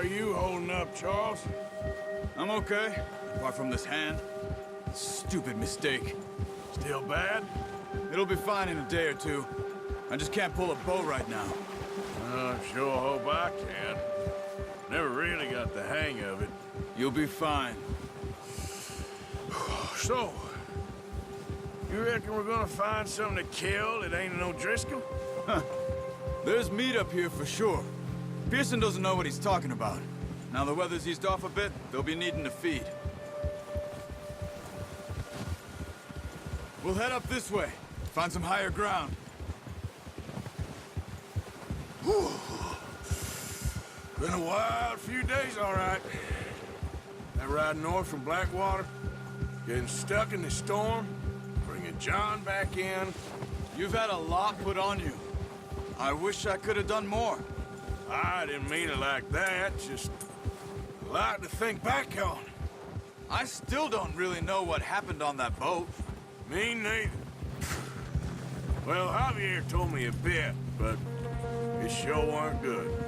are you holding up, Charles? I'm okay, apart from this hand. Stupid mistake. Still bad? It'll be fine in a day or two. I just can't pull a bow right now. I sure hope I can. Never really got the hang of it. You'll be fine. So, you reckon we're gonna find something to kill that ain't no Driscoll? There's meat up here for sure. Pearson doesn't know what he's talking about. Now the weather's eased off a bit, they'll be needing to feed. We'll head up this way. Find some higher ground. Whew. Been a wild few days, all right. That ride north from Blackwater, getting stuck in the storm, bringing John back in. You've had a lot put on you. I wish I could have done more. I didn't mean it like that, just a lot to think back on. I still don't really know what happened on that boat. Me neither. Well, Javier told me a bit, but it sure weren't good.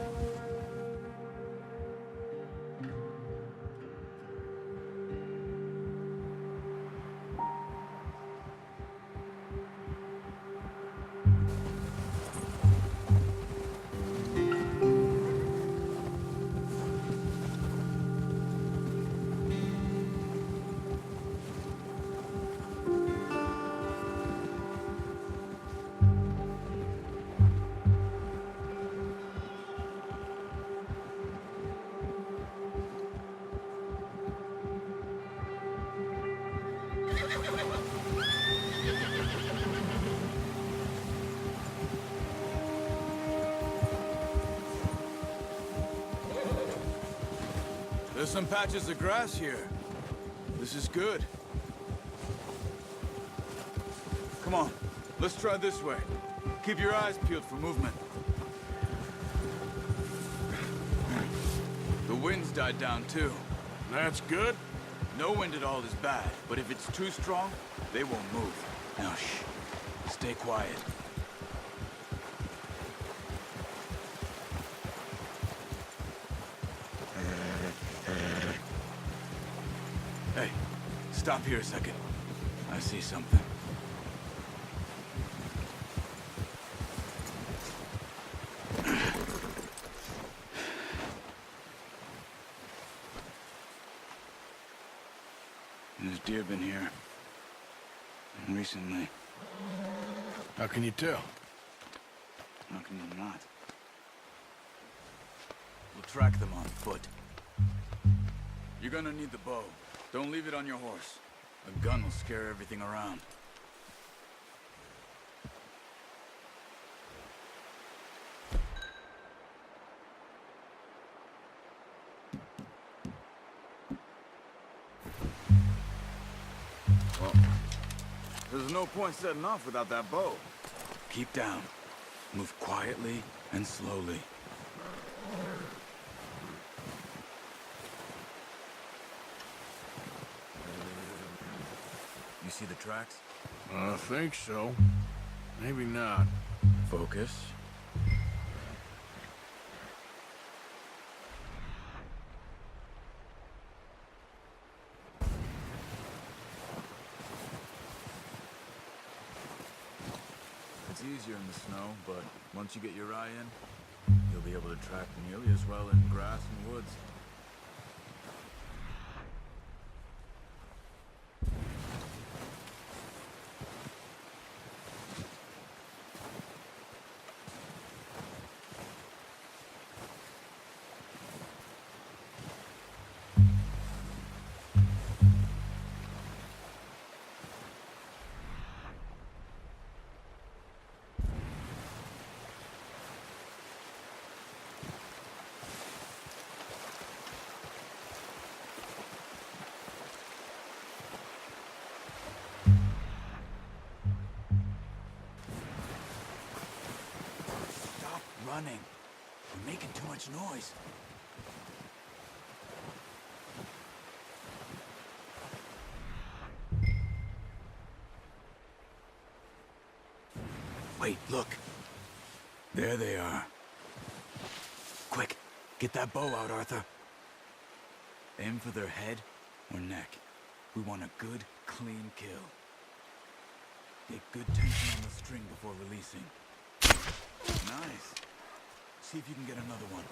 There's some patches of grass here. This is good. Come on, let's try this way. Keep your eyes peeled for movement. The wind's died down too. That's good. No wind at all is bad, but if it's too strong, they won't move. Now shh, stay quiet. Hey, stop here a second. I see something. There's deer been here. Recently. How can you tell? How can you not? We'll track them on foot. You're gonna need the bow. Don't leave it on your horse. A gun will scare everything around. Well, there's no point setting off without that bow. Keep down. Move quietly and slowly. You see the tracks? I think so. Maybe not. Focus. It's easier in the snow, but once you get your eye in, you'll be able to track nearly as well in grass and woods. Running. We're making too much noise. Wait, look. There they are. Quick, Get that bow out, Arthur. Aim for their head or neck. We want a good, clean kill. Get good tension on the string before releasing. Nice. See if you can get another one.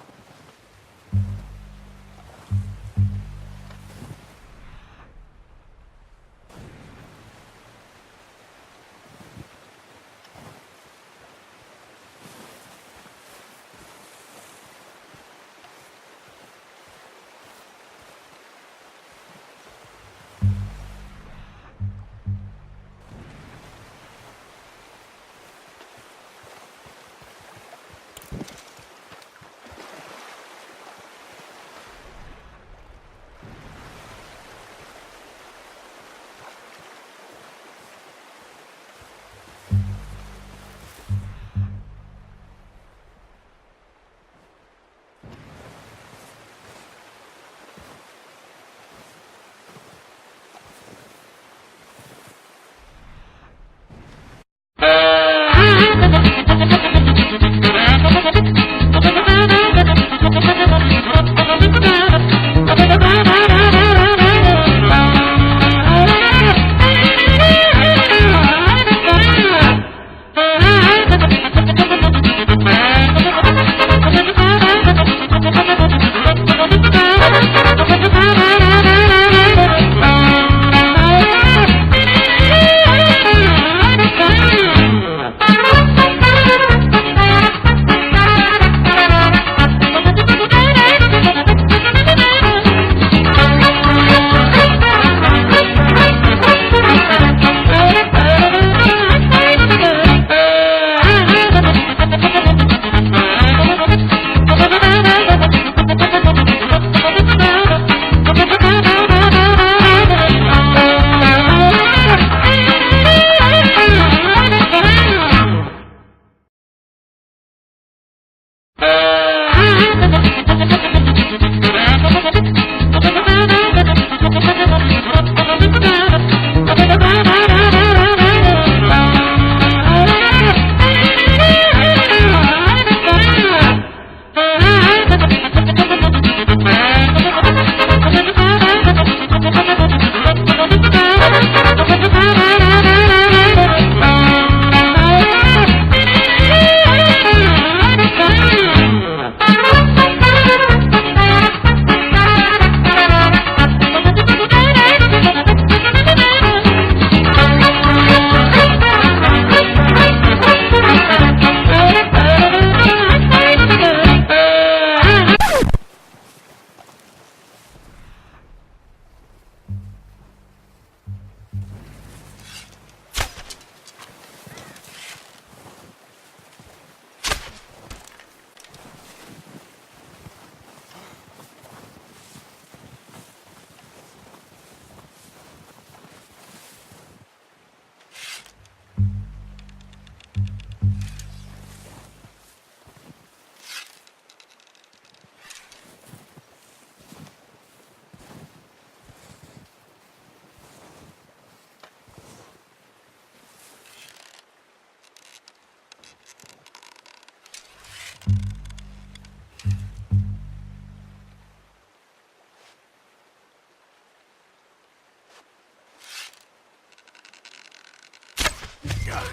Got it.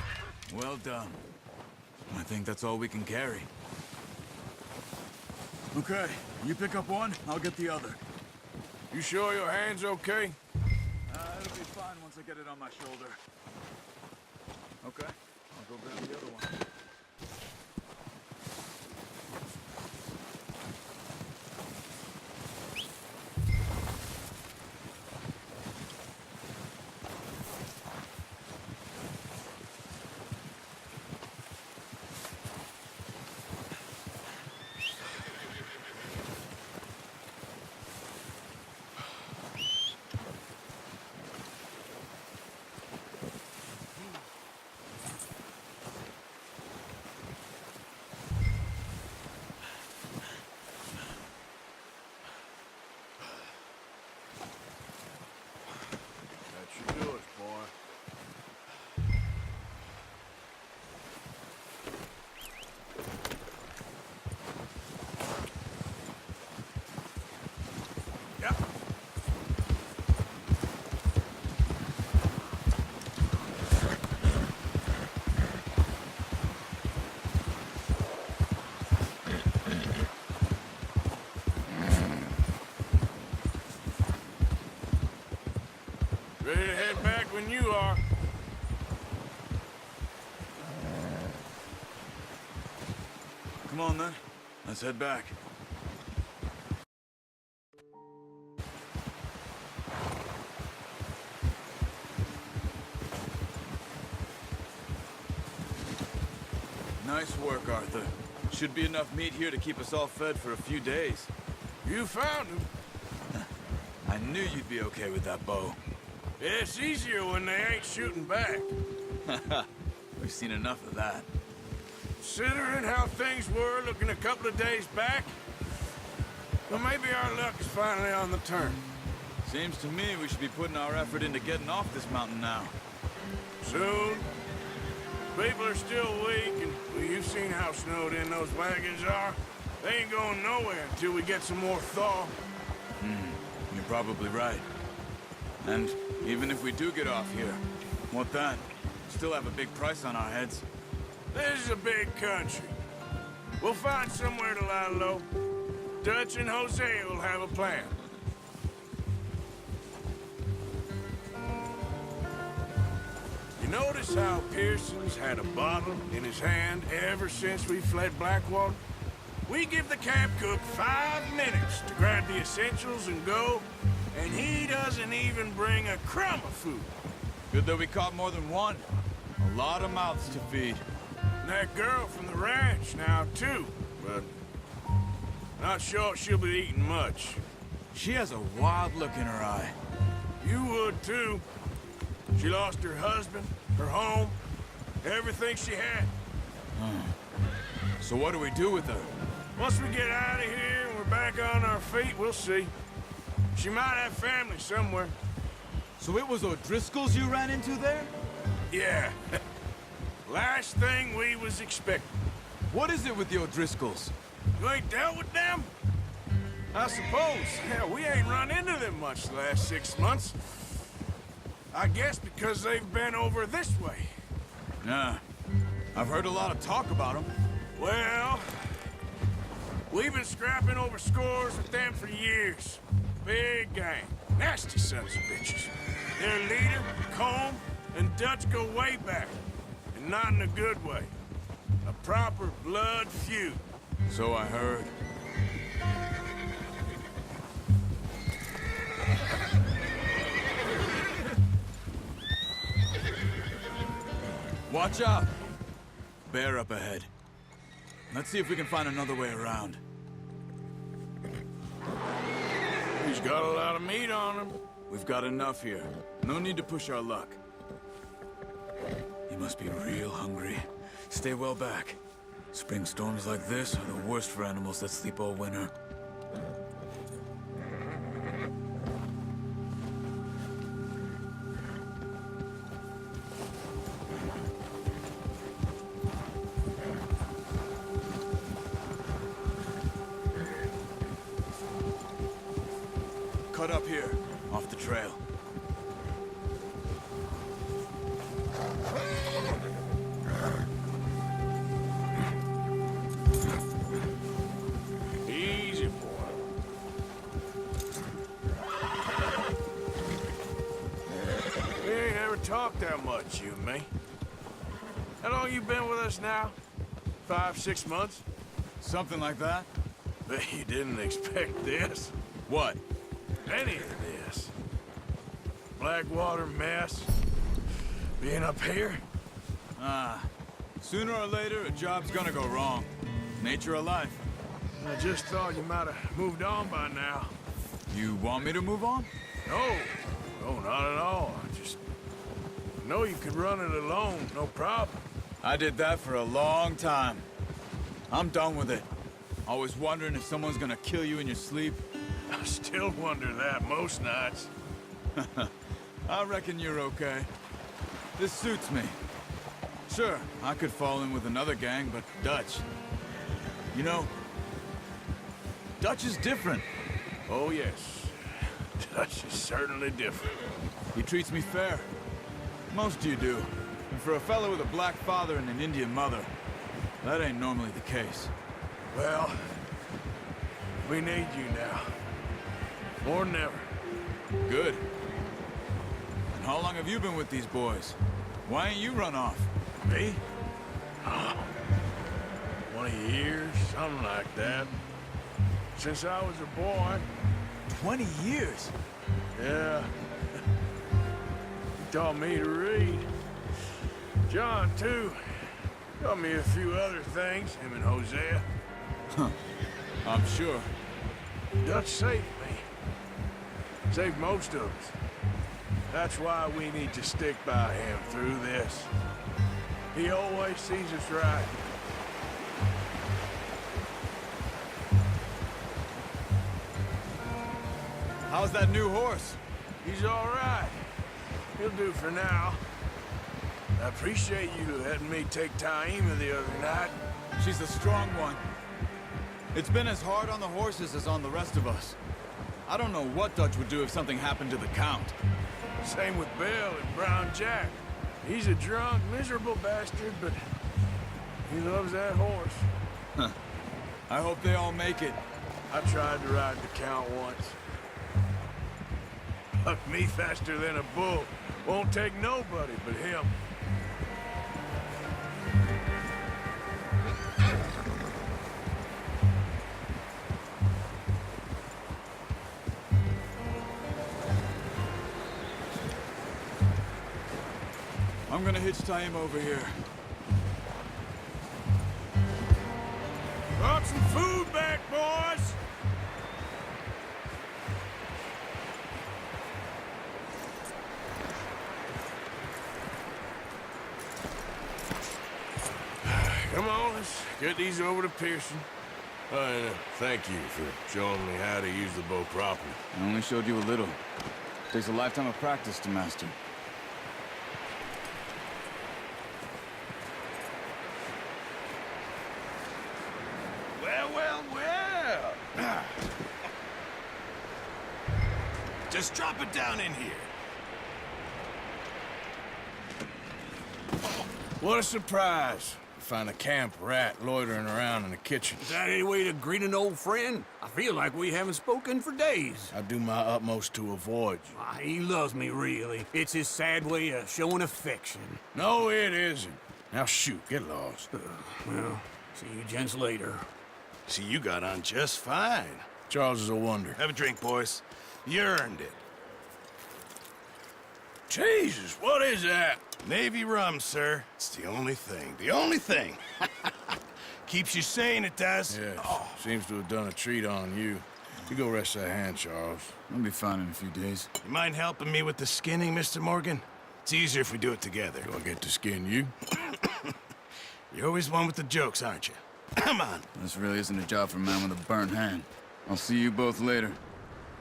Well done. I think that's all we can carry. Okay, you pick up one, I'll get the other. You sure your hand's okay? It'll be fine once I get it on my shoulder. Okay, I'll go grab the other one. Ready to head back when you are. Come on, then. Let's head back. Nice work, Arthur. Should be enough meat here to keep us all fed for a few days. You found him. I knew you'd be okay with that bow. It's easier when they ain't shooting back. We've seen enough of that. Considering how things were looking a couple of days back, well, maybe our luck is finally on the turn. Seems to me we should be putting our effort into getting off this mountain now. Soon. People are still weak, and well, you've seen how snowed in those wagons are. They ain't going nowhere until we get some more thaw. You're probably right. And even if we do get off here, what then? Still have a big price on our heads. This is a big country. We'll find somewhere to lie low. Dutch and Hosea will have a plan. You notice how Pearson's had a bottle in his hand ever since we fled Blackwater? We give the camp cook 5 minutes to grab the essentials and go, and he doesn't even bring a crumb of food. Good that we caught more than one. A lot of mouths to feed. And that girl from the ranch now, too, but not sure she'll be eating much. She has a wild look in her eye. You would, too. She lost her husband, her home, everything she had. So what do we do with her? Once we get out of here and we're back on our feet, we'll see. She might have family somewhere. So it was O'Driscoll's you ran into there? Yeah. Last thing we was expecting. What is it with the O'Driscolls? You ain't dealt with them? I suppose. Hell, we ain't run into them much the last 6 months. I guess because they've been over this way. Nah. I've heard a lot of talk about them. Well, we've been scrapping over scores with them for years. Big gang. Nasty sons of bitches. Their leader, Colm, and Dutch go way back. And not in a good way. A proper blood feud. So I heard. Watch out! Bear up ahead. Let's see if we can find another way around. He's got a lot of meat on him. We've got enough here. No need to push our luck. He must be real hungry. Stay well back. Spring storms like this are the worst for animals that sleep all winter. Cut up here, off the trail. Easy, boy. We ain't ever talked that much, you and me. How long you been with us now? 5, 6 months? Something like that? Bet you didn't expect this. What? Any of this. Blackwater mess. Being up here. Sooner or later, a job's gonna go wrong. Nature of life. I just thought you might have moved on by now. You want me to move on? No. No, not at all. I just know you could run it alone, no problem. I did that for a long time. I'm done with it. Always wondering if someone's gonna kill you in your sleep. I still wonder that most nights. I reckon you're okay. This suits me. Sure, I could fall in with another gang, but Dutch... You know, Dutch is different. Oh, yes. Dutch is certainly different. He treats me fair. Most you do. And for a fellow with a black father and an Indian mother, that ain't normally the case. Well, we need you now. More than ever. Good. How long have you been with these boys? Why ain't you run off? Me? 20 years, something like that. Since I was a boy. 20 years? Yeah. He taught me to read. John, too. Taught me a few other things, him and Hosea. I'm sure. Dutch saved me. Saved most of us. That's why we need to stick by him through this. He always sees us right. How's that new horse? He's all right. He'll do for now. I appreciate you letting me take Taima the other night. She's a strong one. It's been as hard on the horses as on the rest of us. I don't know what Dutch would do if something happened to the Count. Same with Bill and Brown Jack. He's a drunk, miserable bastard, but he loves that horse. I hope they all make it. I tried to ride the Count once. Bucked me faster than a bull. Won't take nobody but him. I'm gonna hitch Taima over here. Brought some food back, boys! Come on, let's get these over to Pearson. And thank you for showing me how to use the bow properly. I only showed you a little. Takes a lifetime of practice to master. Well. Just drop it down in here. What a surprise. Find a camp rat loitering around in the kitchen. Is that any way to greet an old friend? I feel like we haven't spoken for days. I do my utmost to avoid you. He loves me, really. It's his sad way of showing affection. No, it isn't. Now shoot, get lost. Well, see you gents later. See, you got on just fine. Charles is a wonder. Have a drink, boys. You earned it. Jesus, what is that? Navy rum, sir. It's the only thing. The only thing. Keeps you sane, it does. Yes, seems to have done a treat on you. You go rest that hand, Charles. I'll be fine in a few days. You mind helping me with the skinning, Mr. Morgan? It's easier if we do it together. Do I get to skin you? You're always one with the jokes, aren't you? Come on. This really isn't a job for a man with a burnt hand. I'll see you both later.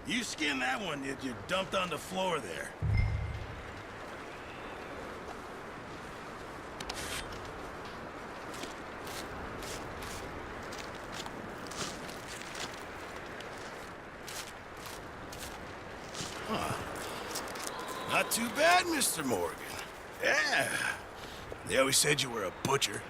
You skin that one you dumped on the floor there. Not too bad, Mr. Morgan. Yeah. They always said you were a butcher.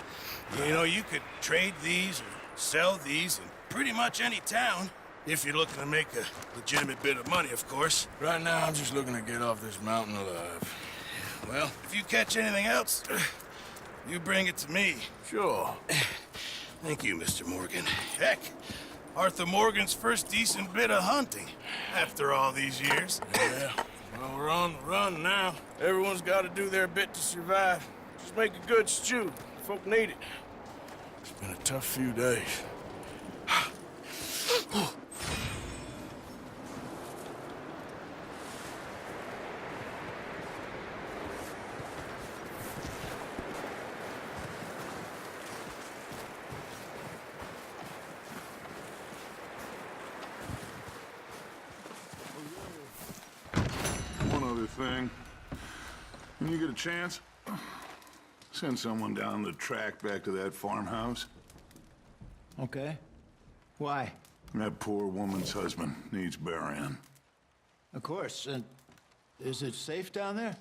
You know, you could trade these or sell these in pretty much any town. If you're looking to make a legitimate bit of money, of course. Right now, I'm just looking to get off this mountain alive. Well, if you catch anything else, you bring it to me. Sure. Thank you, Mr. Morgan. Heck, Arthur Morgan's first decent bit of hunting after all these years. Yeah. Well, we're on the run now. Everyone's got to do their bit to survive. Just make a good stew. Folk need it. It's been a tough few days. One other thing. When you get a chance, send someone down the track back to that farmhouse. Okay. Why? That poor woman's husband needs burying. Of course. And is it safe down there?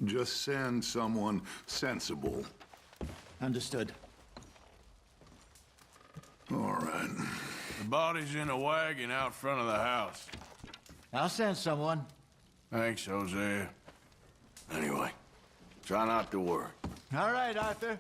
Just send someone sensible. Understood. All right. The body's in a wagon out front of the house. I'll send someone. Thanks, Hosea. Anyway, try not to worry. All right, Arthur.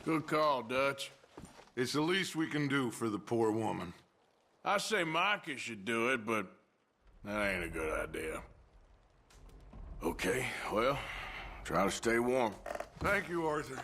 Good call, Dutch. It's the least we can do for the poor woman. I say Micah should do it, but that ain't a good idea. Okay, well, try to stay warm. Thank you, Arthur.